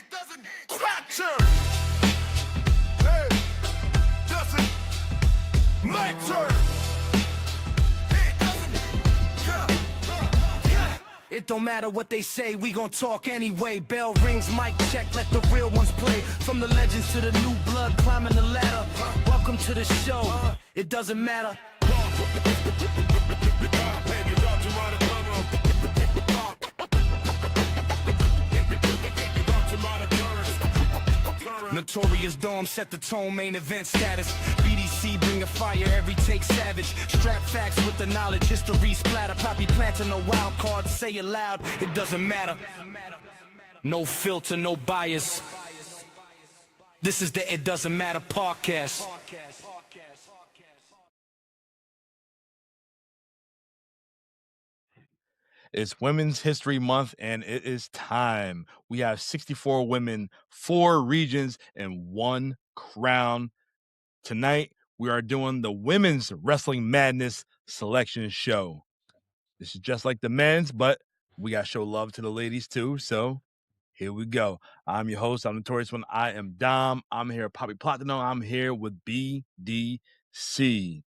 doesn't fracture. Hey, doesn't matter. It don't matter what they say, we gon' talk anyway. Bell rings, mic check, let the real ones play. From the legends to the new blood climbing the ladder. Welcome to the show, it doesn't matter. Notorious Dome set the tone, main event status. BDC bring a fire, every take savage. Strap facts with the knowledge, history splatter. Poppy planting no wild cards, say it loud, it doesn't matter. No filter, no bias. This is the It Doesn't Matter podcast. It's Women's History Month, and it is time. We have 64 women, 4 regions, and 1 crown. Tonight, we are doing the Women's Wrestling Madness Selection Show. This is just like the men's, but we got to show love to the ladies too, so here we go. I'm your host. I'm Notorious One. I am Dom. I'm here at Poppy Platino. I'm here with BDC.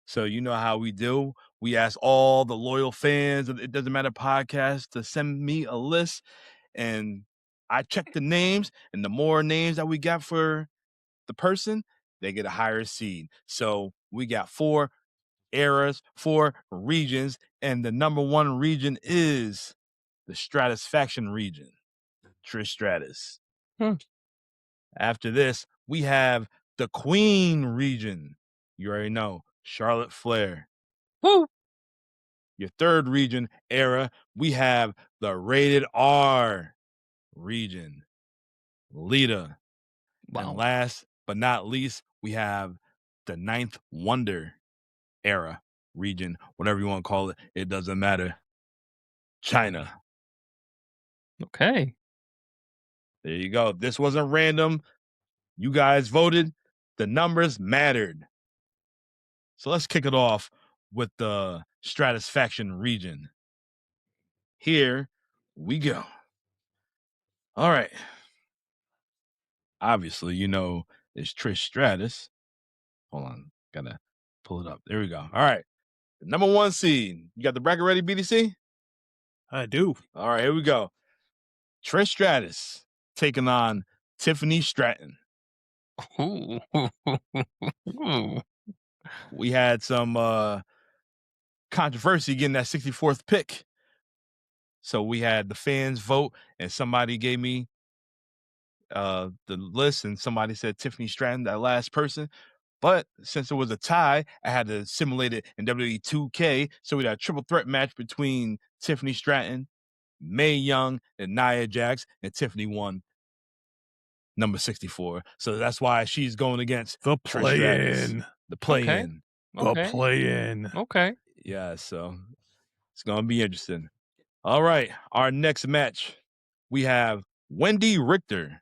So you know how we do. We ask all the loyal fans of It Doesn't Matter podcast to send me a list, and I check the names, and the more names that we got for the person, they get a higher seed. So we got 4 eras, 4 regions, and the number 1 region is the Stratus faction region, Trish Stratus. After this, we have the Queen region. You already know, Charlotte Flair. Woo! Your 3rd region era, we have the Rated R region, Lita. Wow. And last but not least, we have the 9th Wonder era region, whatever you want to call it. It doesn't matter. China. Okay. There you go. This wasn't random. You guys voted. The numbers mattered. So let's kick it off with the Stratus faction region. Here we go. All right. Obviously, you know it's Trish Stratus. Hold on. Gotta pull it up. There we go. All right. The number 1 seed. You got the bracket ready, BDC? I do. All right, here we go. Trish Stratus taking on Tiffany Stratton. Ooh. We had some controversy getting that 64th pick. So we had the fans vote, and somebody gave me the list, and somebody said Tiffany Stratton, that last person. But since it was a tie, I had to simulate it in WWE 2K. So we had a triple threat match between Tiffany Stratton, Mae Young, and Nia Jax, and Tiffany won number 64. So that's why she's going against The Trish Stratus. play-in. The play-in. Okay. The play-in. Okay. Yeah, so it's going to be interesting. All right, our next match, we have Wendy Richter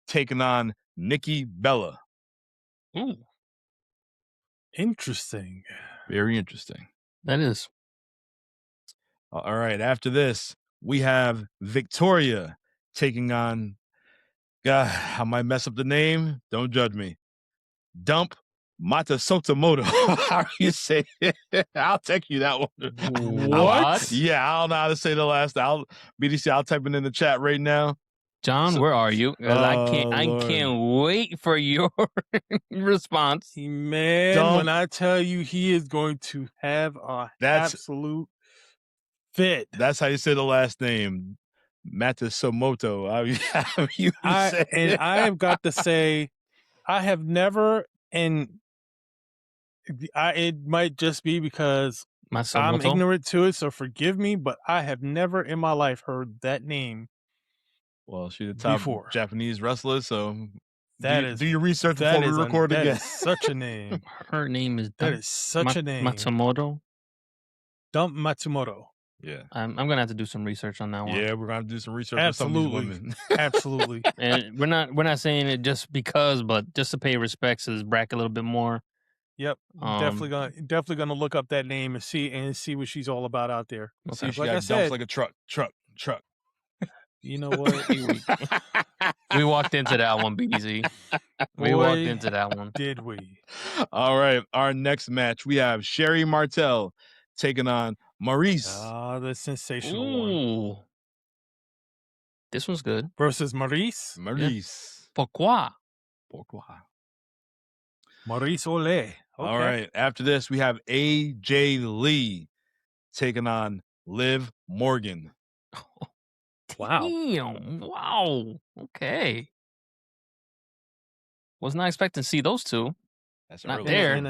taking on Nikki Bella. Ooh, Interesting. Very interesting. that is. All right, after this, we have Victoria taking on, God, I might mess up the name. Don't judge me. Dump Mata Sotomoto. How do you say it? I'll text you that one. What? Yeah, I don't know how to say the last. BDC, I'll type it in the chat right now. John, So- where are you? 'Cause I Lord. can't wait for your response. Man, Dump. when I tell you he is going to have a That's- absolute fit. That's how you say the last name. Matsumoto. I have got to say, I have never, and it might just be because I'm Matsumoto? ignorant to it, so forgive me, but I have never in my life heard that name. Well, she's the top Before. Japanese wrestler, so That do, is do your research that before we is record that again. is such a name. Her name is That Dump is such a name. Matsumoto. Dump Matsumoto. Yeah. I'm gonna have to do some research on that one. Yeah, we're gonna do some research on some of these Absolutely. women. Absolutely. And we're not saying it just because, but just to pay respects to this bracket a little bit more. Yep. Definitely gonna look up that name and see what she's all about out there. See, she Like I got dumps said- like a truck. You know what? We walked into that one, BZ. We walked Boy, into that one. did we? All right, our next match we have Sherry Martel taking on Maurice. Ah, the sensational one Ooh. This one's good. versus Maurice. Maurice. Pourquoi? Maurice Ole. Okay. All right. After this, we have AJ Lee taking on Liv Morgan. Wow. Damn. Wow. Okay. Was not expecting to see those two. That's Not early. there. In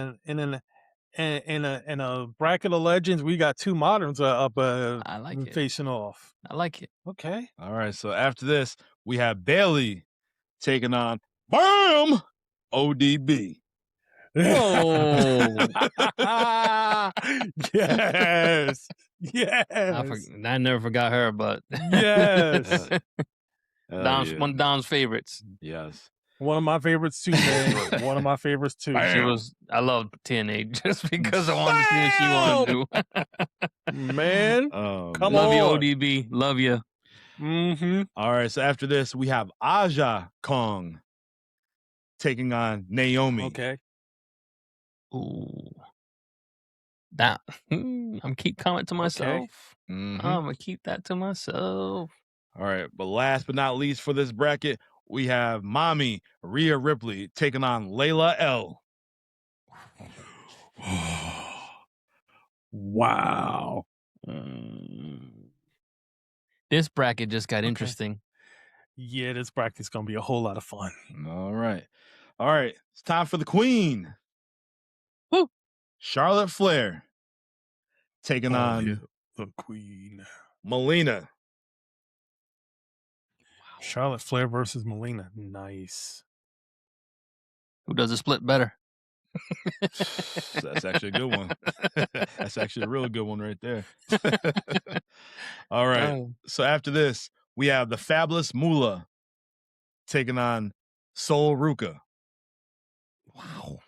a bracket of legends, we got two moderns up I like it. facing off. I like it. Okay. All right. So after this, we have Bailey taking on BAM ODB. Oh. Yes. Yes. I never forgot her, but Yes. Dom's one of Dom's favorites. Yes. One of my favorites too, man. One of my favorites too. She was. I love TNA just because I wanted to see what she wanted to do. Man. Oh, Come Love you, on. ODB. Love you. Mm-hmm. All right. So after this, we have Aja Kong taking on Naomi. Okay. Ooh. That I'm keep comment to myself. Mhm. I'm gonna keep that to myself. All right. But last but not least for this bracket, we have Mommy Rhea Ripley taking on Layla L. Wow. This bracket just got Okay. interesting. Yeah, this bracket's gonna be a whole lot of fun. All right. All right. It's time for the Queen. Woo. Charlotte Flair taking on the Queen. Melina. Charlotte Flair versus Melina. Nice. Who does it split better? That's actually a good one. That's actually a really good one right there. All right. So after this, we have the Fabulous Moolah taking on Sol Ruka. Wow.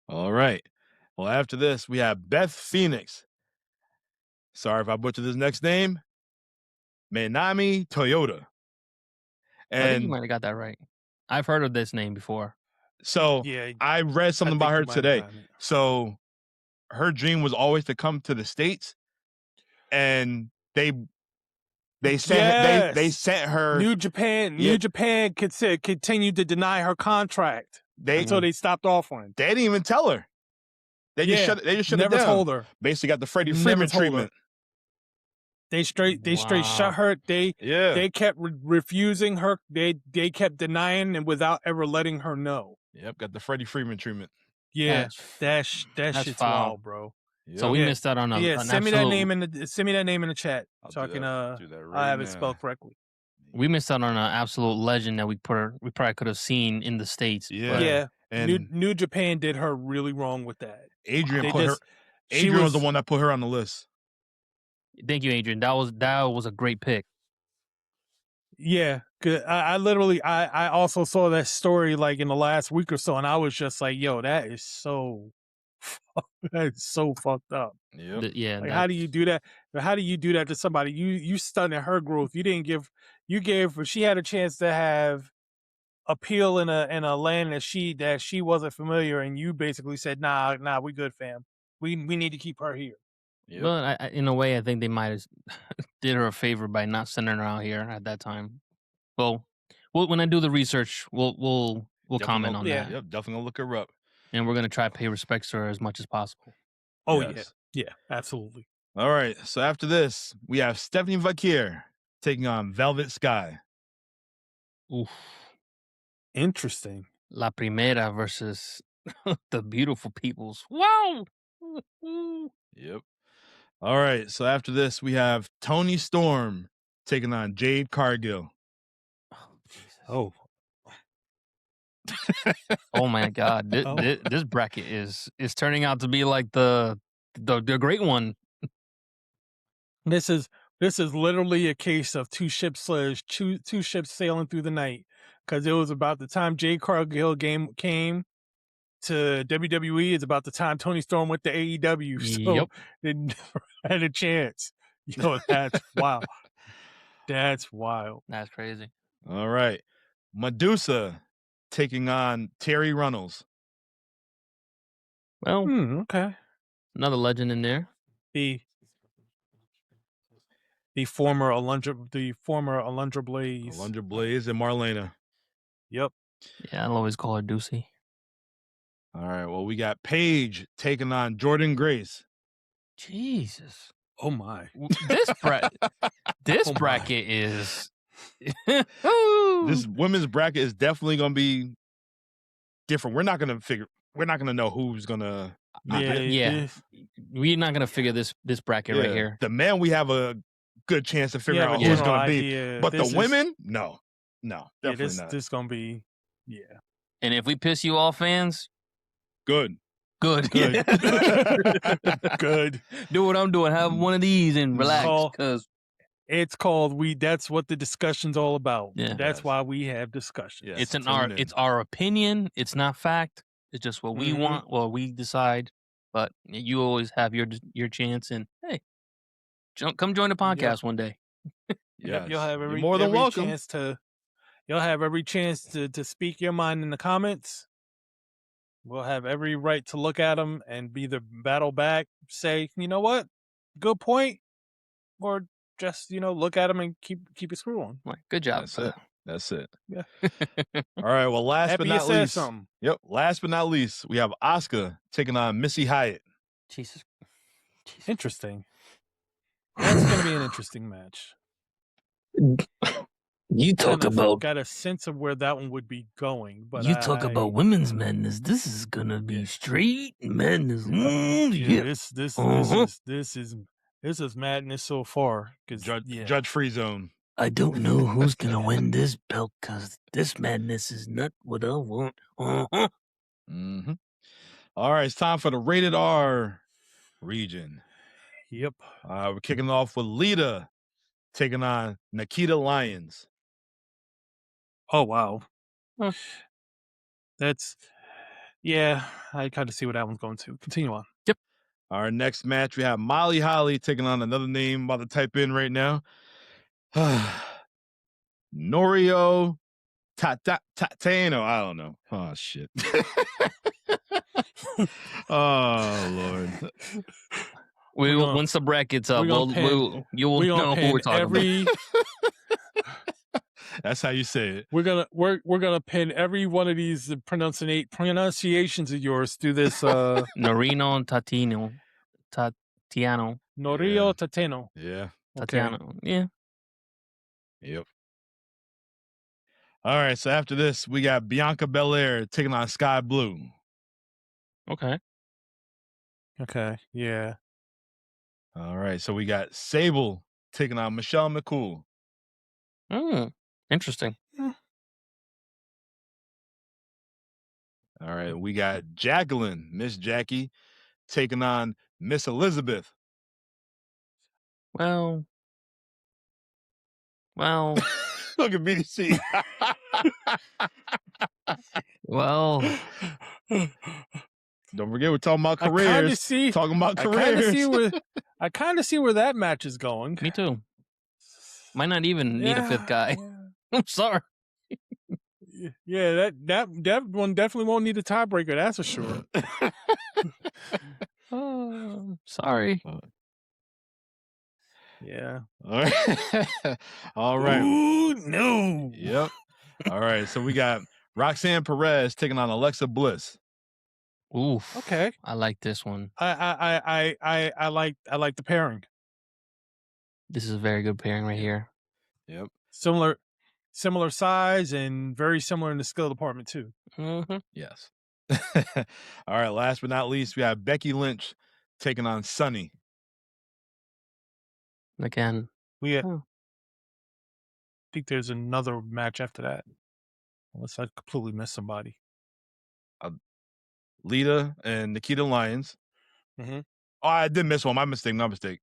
All right. Well, after this, we have Beth Phoenix. Sorry if I butcher this next name. Manami Toyota. I think you And might have got that right. I've heard of this name before. so Yeah. I read something about think her you might have today. gotten it. So her dream was always to come to the States, and they sent they Yes. sent her. New Japan. Yeah. New Japan continued to deny her contract They until they stopped offering. they didn't even tell her. They just Yeah, shut it Never down. told her. Basically got the Freddie Never Freeman told her. treatment. They straight Wow. shut her. Yeah. They kept refusing her. They kept denying and without ever letting her know. Yep, got the Freddie Freeman treatment. Yeah, That's that that's shit's foul. wild, bro. So we Yeah. missed out on a Yeah, an send me that absolute- name in the chat I'll so I do can that. Do that I right have it now. spelled correctly. We missed out on an absolute legend that we probably could have seen in the States. Yeah. but Yeah, And New Japan did her really wrong with that. Adrian They put her. just she Adrian was the was one that put her on the list. Thank you, Adrian. That was a great pick. Yeah, 'cause I literally I also saw that story like in the last week or so, and I was just like, yo, that is so that is so fucked up. Yep. Yeah. Like, how do you do that? How do you do that to somebody? You stunted her growth. You didn't give. You gave. She had a chance to have appeal in a land that she wasn't familiar, and you basically said, nah, we good, fam. We need to keep her here. Yep. Well, in a way, I think they might have did her a favor by not sending her out here at that time. Well, when I do the research, we'll Definitely comment gonna- on yeah. that, Yep, definitely gonna look her up. and we're gonna try to pay respects to her as much as possible. Oh Yes. yeah, absolutely. All right. So after this, we have Stephanie Vakir taking on Velvet Sky. Oof. Interesting. La Primera versus the Beautiful Peoples. Wow. Yep. All right. So after this, we have Tony Storm taking on Jade Cargill. Oh, Oh my God! Oh. This bracket is turning out to be like the great one. this is literally a case of two ships sailing through the night, because it was about the time Jade Cargill came to WWE is about the time Tony Storm went to AEW. So Yep. they never had a chance. Yo, that's wow. That's wild. That's crazy. All right. Medusa taking on Terry Runnels. Well, Okay. another legend in there. The former Alundra Blaze. Alundra Blaze and Marlena. Yep. Yeah, I'll always call her Deucey. All right. Well, we got Paige taking on Jordan Grace. Jesus. Oh my. This Oh, my. bracket is This women's bracket is definitely going to be different. We're not going to know who's going to. yeah. We're not gonna figure this bracket right here. The men, we have a good chance to figure out Yeah, who's no going to be. idea. But This the is- women, no, definitely not. This is gonna be And if we piss you off, fans, Good. good. good. Good. Do what I'm doing. Have one of these and relax. Call- Because It's called that's what the discussion's all about. Yeah. That's Yes. why we have discussions. Yes. it's tune in. it's our opinion. It's not fact. It's just what we Mhm. want, what we decide. But you always have your chance. And hey, come join the podcast one day. Yes. You'll have You're every more than every welcome. chance to. You'll have every chance to speak your mind in the comments. We'll have every right to look at them and either battle back, say, you know what, good point, or just look at them and keep it screwing. Like, good job. That's it. That's it. Yeah. All right. Well, last Happy but you not said least. something. Yep. Last but not least, we have Asuka taking on Missy Hyatt. Jesus. Interesting. That's going to be an interesting match. You Got a sense of where that one would be going, but women's madness. This is gonna be straight madness. This is madness so far. Judge Free Zone. I don't know who's gonna win this belt because this madness is not what I want. Mm-hmm. All right. It's time for the Rated R region. Yep. We're kicking off with Lita taking on Nikita Lyons. Oh wow. Huh. I kind of see where that one's going to. Continue on. Our next match, we have Molly Holly taking on another name I'm about to type in right now. Norio Tatano. I don't know. Oh, shit. Oh, Lord. Once the bracket's up, you will know who we're talking about. That's how you say it. We're gonna pin every one of these pronunciations of yours through this Norino and Tatiano. Norio Tateno. Yeah. Okay. Tatiano. Yeah. Yep. All right. So after this, we got Bianca Belair taking on Sky Blue. Okay. Okay. Yeah. All right. So we got Sable taking on Michelle McCool. Interesting. All right. We got Jacqueline, Miss Jackie, taking on Miss Elizabeth. Well. Look at BDC. Well. Don't forget, we're talking about careers. I kind of see where that match is going. Me too. Might not even need a fifth guy. I'm sorry. Yeah, that one definitely won't need a tiebreaker. That's for sure. Sorry. Yeah. All right. All right. Ooh, no. Yep. All right. So we got Roxanne Perez taking on Alexa Bliss. Oof. Okay. I like this one. I like the pairing. This is a very good pairing right here. Yep. Similar size and very similar in the skill department too. Mm-hmm. Yes. All right. Last but not least, we have Becky Lynch taking on Sunny. Again. I think there's another match after that. Unless I completely missed somebody. Lita and Nikita Lyons. Mm-hmm. Oh, I did miss one. My mistake.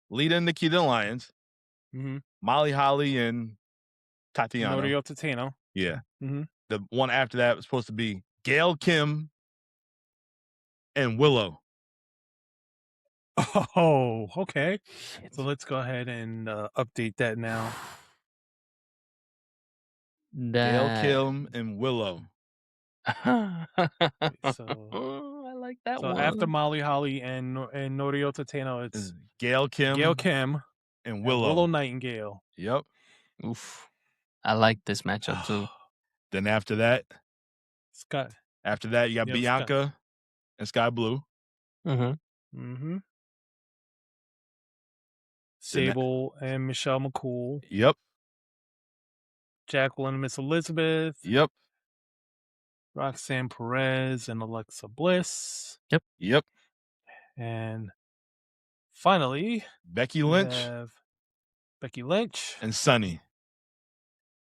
Lita and Nikita Lyons. Mm-hmm. Molly Holly and Tatiana. Norio Tateno. Yeah. Mm-hmm. The one after that was supposed to be Gail Kim and Willow. Oh, okay. Shit. So let's go ahead and update that now. Gail That. Kim and Willow. So I like that so one. after Molly Holly and Noriota Tano, it's Gail Kim, Gail Kim and and Willow. Willow Nightingale. Yep. Oof. I like this matchup too. Then after that, Scott. you got Yep, Bianca and Sky Blue. Mm-hmm. Mm-hmm. Sable and Michelle McCool. Yep. Jacqueline and Miss Elizabeth. Yep. Roxanne Perez and Alexa Bliss. Yep. And finally, Becky we Lynch have Becky Lynch and Sunny.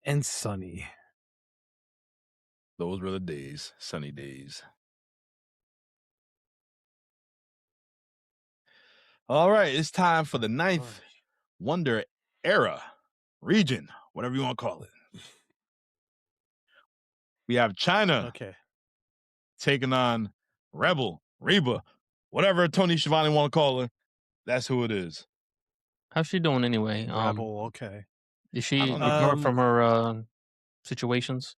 and Sunny. Those were the days, sunny days. All right, it's time for the ninth Wonder Era region, whatever you want to call it. We have China Okay. taking on Rebel, Reba, whatever Tony Schiavone want to call her. That's who it is. How's she doing anyway? Rebel, okay. Is she I don't know. recovered from her situations?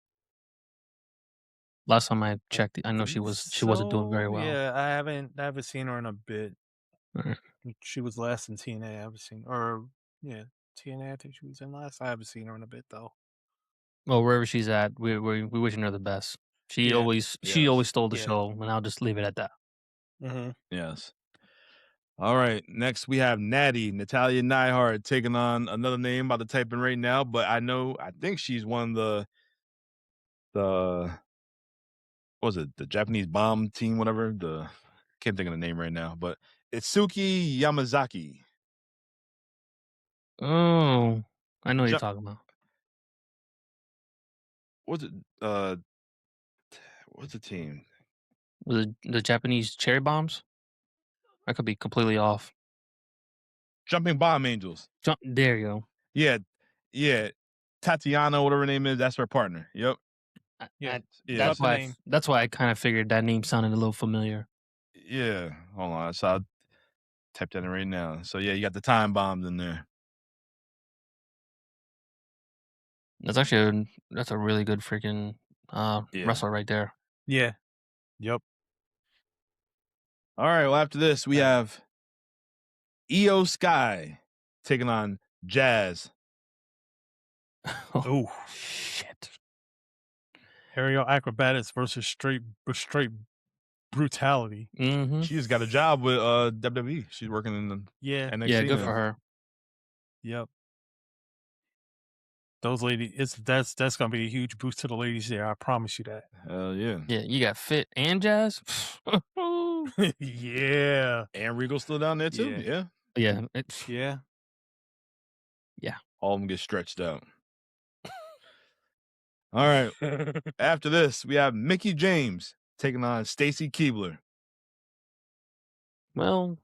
Last time I checked, I know she wasn't doing very well. Yeah, I haven't seen her in a bit. Alright. She was last in TNA. I haven't seen TNA. I think she was in last. I haven't seen her in a bit though. Well, wherever she's at, we wishing her the best. She Yeah. always stole the Yeah. show, and I'll just leave it at that. Mm-hmm. Yes. All right. Next, we have Natty, Natalia Neihart, taking on another name about to type in right now, but I think she's one of the what was it, the Japanese bomb team, whatever. Can't think of the name right now, but it's Suki Yamazaki. Oh, I know what you're talking about. What's it? What's the team? Was it the Japanese cherry bombs? I could be completely off. Jumping Bomb Angels. There you go. Yeah. Tatiana, whatever her name is, that's her partner. Yep. Yeah. That's why. name. That's why I kind of figured that name sounded a little familiar. Yeah. Hold on. So I'll type that in right now. So yeah, you got the time bombs in there. That's a really good freaking wrestler right there. Yeah. Yep. All right. Well, after this, we have Io Sky taking on Jazz. Oh shit! Aerial acrobatics versus straight brutality. Mm-hmm. She just got a job with WWE. She's working in the NXT. Yeah, good now. for her. Yep. Those ladies, that's gonna be a huge boost to the ladies there. I promise you that. Hell yeah. Yeah, you got Fit and Jazz. Yeah. And Regal's still down there too. Yeah. Yeah. Yeah. All of them get stretched out. All right. After this, we have Mickey James taking on Stacy Keibler. Well,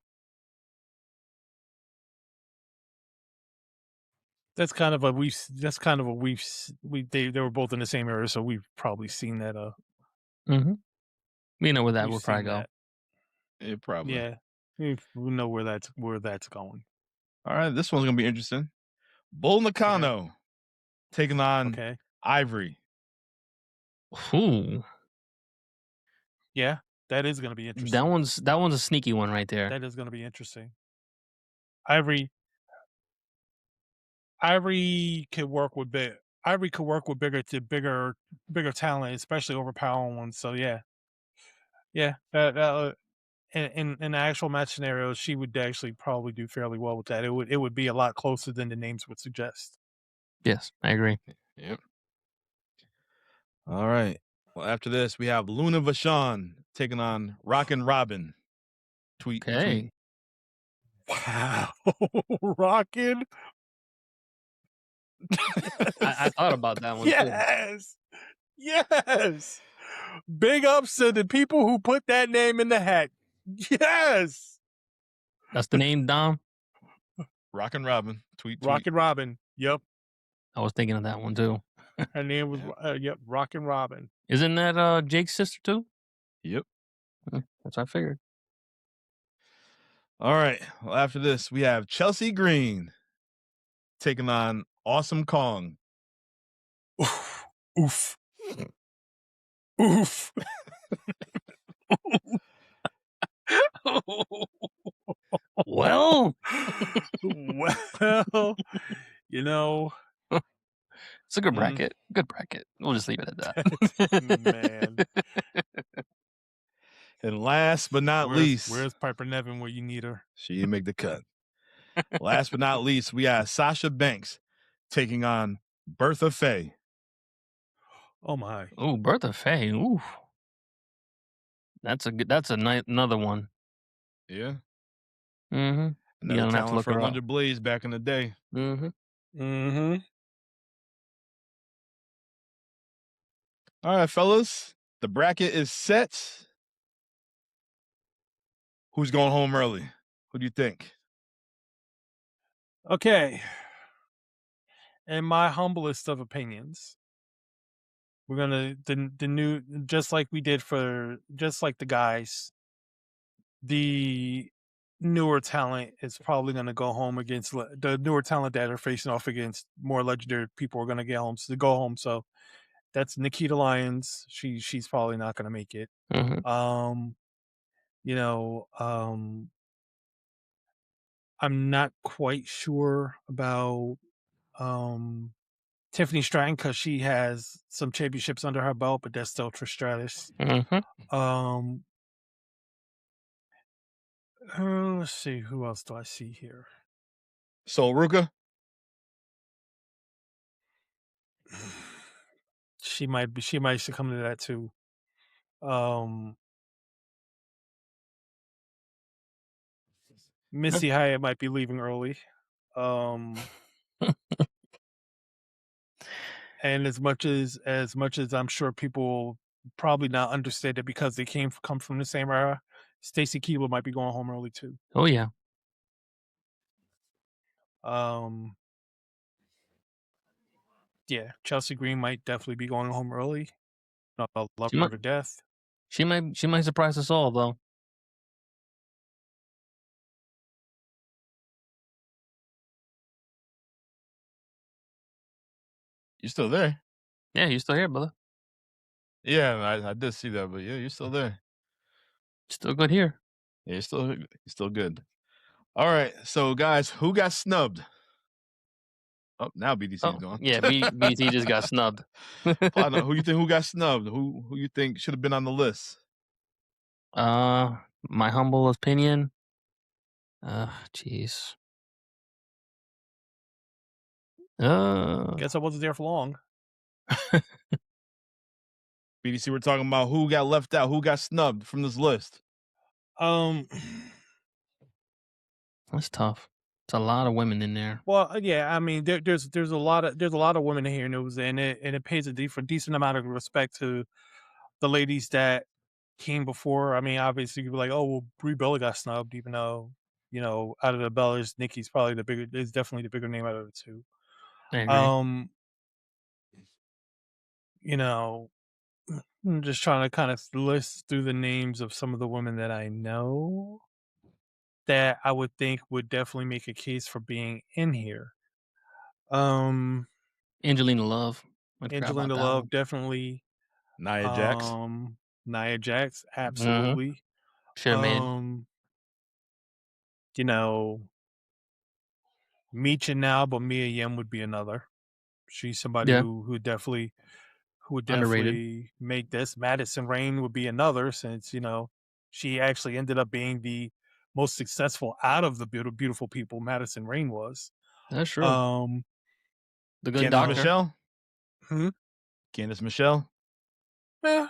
they were both in the same area, so we've probably seen that. mm-hmm. We know where that we've will probably seen go. that. Yeah, probably. Yeah, we know where that's going. All right, this one's gonna be interesting. Bull Nakano taking on Ivory. Ooh. Yeah, that is gonna be interesting. That one's a sneaky one right there. That is gonna be interesting. Ivory could work with bigger talent, especially overpowering ones. So yeah. That in an actual match scenario, she would actually probably do fairly well with that. It would be a lot closer than the names would suggest. Yes, I agree. Yep. All right. Well, after this, we have Luna Vachon taking on Rockin' Robin. Tweet. Wow. Rockin'. I thought about that one too. Yes. Big ups to the people who put that name in the hat. Yes. That's the name, Dom? Rockin' Robin. Tweet. Rockin' Robin. Yep. I was thinking of that one too. Her name was Rockin' Robin. Isn't that Jake's sister too? Yep. That's what I figured. All right. Well, after this, we have Chelsea Green taking on Awesome Kong. Oof. Oof. Oof. Well, Well, you know, it's a good Mm. bracket. Good bracket. We'll just leave it at that. man. And last but not least, Where's Piper Nevin where you need her? she didn't make the cut. Last but not least, we have Sasha Banks taking on Bertha Faye. Oh my. Ooh, Bertha Faye. Ooh, that's a good. That's another one. Yeah. Mm-hmm. Another gonna have to talent look for her up. Alundra Blaze back in the day. Mm-hmm. Mm-hmm. All right, fellas. The bracket is set. Who's going home early? Who do you think? Okay. In my humblest of opinions, we're gonna the new just like we did for just like the guys, the newer talent is probably gonna go home against the newer talent that are facing off against more legendary people are gonna go home. So that's Nikita Lyons. She's probably not gonna make it. Mm-hmm. You know, I'm not quite sure about Tiffany Stratton because she has some championships under her belt, but that's still Stratus. Mm-hmm. Let's see, who else do I see here? So, Ruka? She might succumb to that too. Missy Hyatt might be leaving early. And as much as I'm sure people probably not understand it because they come from the same era, Stacy Keibler might be going home early too. Oh yeah. Yeah, Chelsea Green might definitely be going home early. I love She her might. to death. She might surprise us all though. You still there? Yeah, you still here, brother? Yeah, I did see that, but yeah, you're still there. Still good here. Yeah, you're still good. All right, so guys, who got snubbed? Oh, now BDC's Oh gone. yeah, BT just got snubbed. Partner, who got snubbed? Who you think should have been on the list? My humble opinion. Jeez. Guess I wasn't there for long. BDC, we're talking about who got left out, who got snubbed from this list. That's tough. It's a lot of women in there. Well, yeah, I mean, there's a lot of women in here news, and it pays a decent amount of respect to the ladies that came before. I mean, obviously, you'd be like, oh, well, Brie Bella got snubbed, even though out of the Bellas, Nikki's probably is definitely the bigger name out of the two. I agree. I'm just trying to kind of list through the names of some of the women that I know that I would think would definitely make a case for being in here. Angelina Love. Angelina Love, definitely. Nia Jax. Nia Jax, Mm-hmm. absolutely. Should have made. Micha now, but Mia Yim would be another. She's somebody who would definitely Underrated. make this. Madison Rain would be another, since she actually ended up being the most successful out of the beautiful people. Madison Rain was. That's true. The good Candace doctor. Michelle. Hmm? Candace Michelle. Yeah,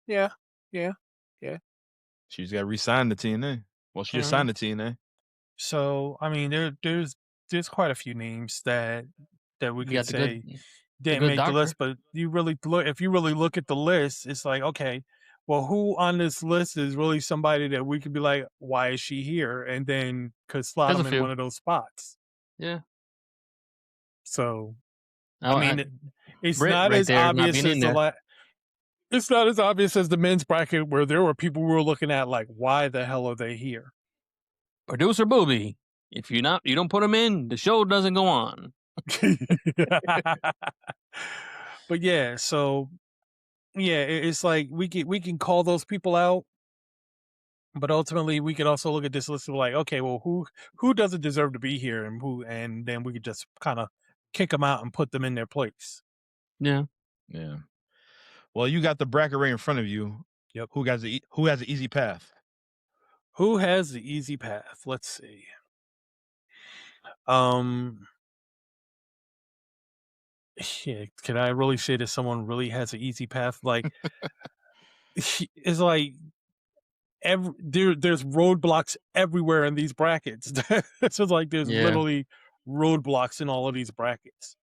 yeah. She's got re-signed to TNA. Well, she just signed to TNA. So I mean, there's quite a few names that we could say didn't make the list, but if you really look at the list, it's like, okay, well, who on this list is really somebody that we could be like, why is she here? And then could slot them in one of those spots. Yeah. So, I mean, it's Britt not right as there, obvious as it's not as obvious as the men's bracket where there were people we were looking at like, why the hell are they here? Producer Booby, if you don't put him in, the show doesn't go on. But yeah, so yeah, it's like we can call those people out, but ultimately we could also look at this list of like, okay, well, who doesn't deserve to be here, and then we could just kind of kick them out and put them in their place. Yeah. Yeah. Well, you got the bracket right in front of you. Yep. Who has the easy path? Who has the easy path? Let's see. Yeah, can I really say that someone really has an easy path? Like, it's like there's roadblocks everywhere in these brackets. It's just like there's literally roadblocks in all of these brackets.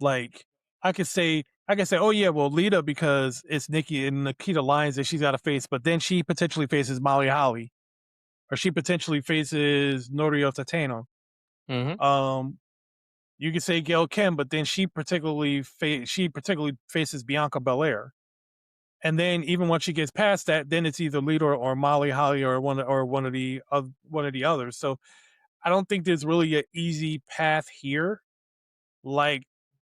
Like I could say, oh yeah, well, Lita, because it's Nikki and Nikita Lyons that she's got to face, but then she potentially faces Molly Holly, or she potentially faces Norio Tatano. Mm-hmm. You could say Gail Kim, but then she particularly faces Bianca Belair. And then even once she gets past that, then it's either Lita or Molly Holly or one of the others. So I don't think there's really an easy path here. Like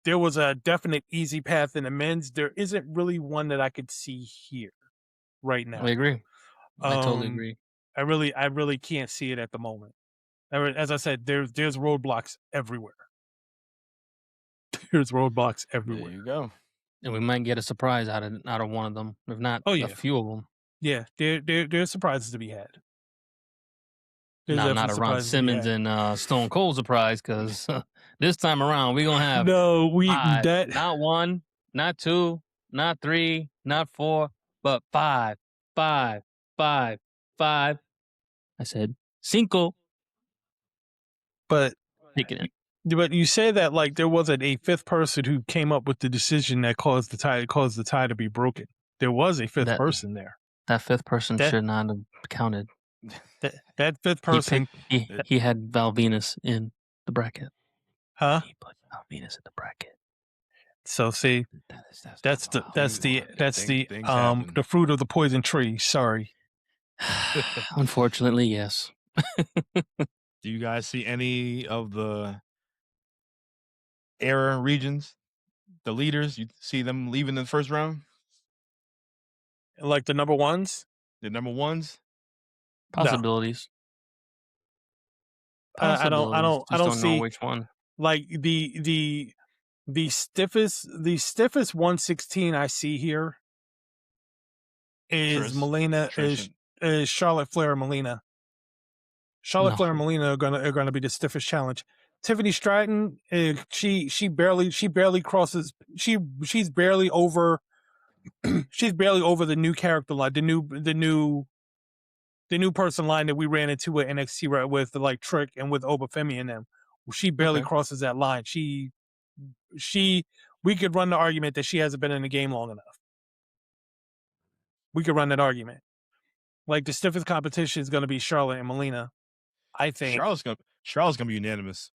there was a definite easy path in the men's. There isn't really one that I could see here right now. I agree. I totally agree. I really can't see it at the moment. As I said, there's roadblocks everywhere. There's roadblocks everywhere. There you go. And we might get a surprise out of one of them, if not a few of them. Yeah, there's surprises to be had. Not a Ron Simmons and Stone Cold surprise, because this time around we're gonna have not one, not two, not three, not four, but five. I said cinco. But taking it. But you say that like there wasn't a fifth person who came up with the decision that caused the tie to be broken. There was a fifth person there. That fifth person should not have counted. That fifth person, he had Val Venus in the bracket. Huh? He put Val Venus in the bracket. So see, that's the fruit of the poison tree. Sorry. Unfortunately, yes. Do you guys see any of the era regions, the leaders? You see them leaving in the first round? Like the number ones? The number ones? Possibilities. No. I don't see know which one. Like the stiffest 116 I see here is Melina, is Charlotte Flair and Melina. Flair and Melina are gonna be the stiffest challenge. Tiffany Stratton, she barely crosses. She's barely over. She's barely over the new character line, the new person line that we ran into at NXT, right, with like Trick and with Obafemi and them. She barely crosses that line. We could run the argument that she hasn't been in the game long enough. We could run that argument. Like the stiffest competition is going to be Charlotte and Melina. I think Charlotte's gonna be unanimous.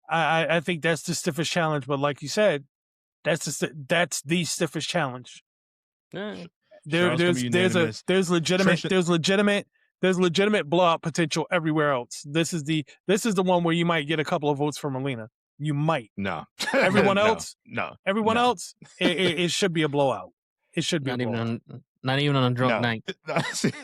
I think that's the stiffest challenge. But like you said, that's the stiffest challenge. Yeah. There's legitimate blowout potential everywhere else. This is the one where you might get a couple of votes for Melina. You might. No. Everyone else? No. Everyone else? It should be a blowout. It should be not even on a drunk night.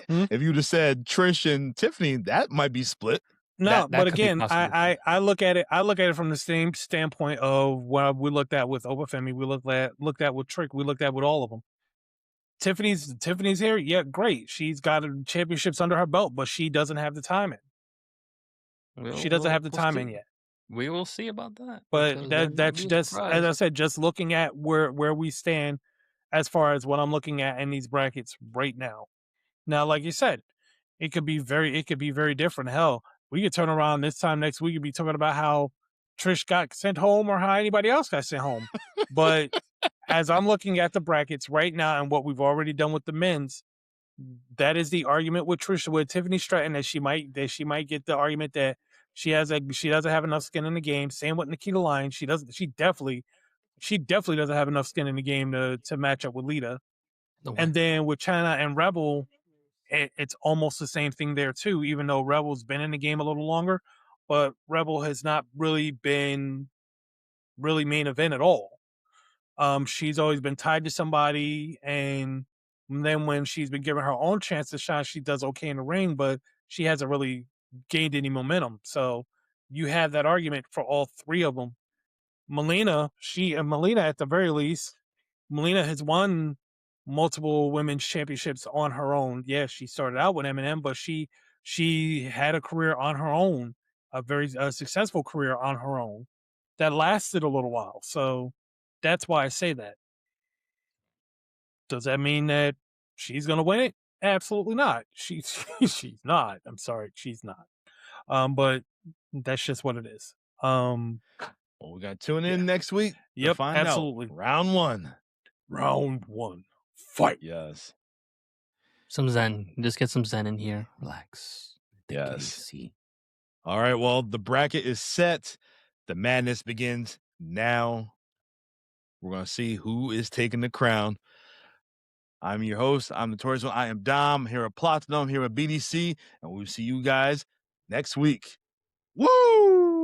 If you just said Trish and Tiffany, that might be split. No, but again, I look at it from the same standpoint of what we looked at with Obafemi, we looked at with Trick, we looked at with all of them. Tiffany's here, yeah, great. She's got championships under her belt, but she doesn't have the timing. She doesn't have the timing yet. We will see about that. But that's just, as I said, just looking at where we stand as far as what I'm looking at in these brackets right now. Now, like you said, it could be very different. Hell, we could turn around this time next week and be talking about how Trish got sent home or how anybody else got sent home. But as I'm looking at the brackets right now and what we've already done with the men's, that is the argument with Tiffany Stratton, that she might get the argument that she doesn't have enough skin in the game. Same with Nikita Lyons. She definitely doesn't have enough skin in the game to match up with Lita. And then with China and Rebel, it's almost the same thing there too. Even though Rebel's been in the game a little longer, but Rebel has not really been main event at all. She's always been tied to somebody, and then when she's been given her own chance to shine, she does okay in the ring, but she hasn't really gained any momentum. So you have that argument for all three of them. Melina at the very least, Melina has won multiple women's championships on her own. Yeah, she started out with Eminem, but she had a career on her own, a very successful career on her own that lasted a little while. So that's why I say that. Does that mean that she's going to win it? Absolutely not. She's not. I'm sorry, she's not. But that's just what it is. Well, we got to tune in next week to find absolutely. out. Round one. Fight. Yes. Some Zen. Just get some Zen in here. Relax. Take it Yes. easy. All right. Well, the bracket is set. The madness begins now. We're going to see who is taking the crown. I'm your host. I'm Notorious One. I am Dom, here at Platinum, here at BDC, and we'll see you guys next week. Woo!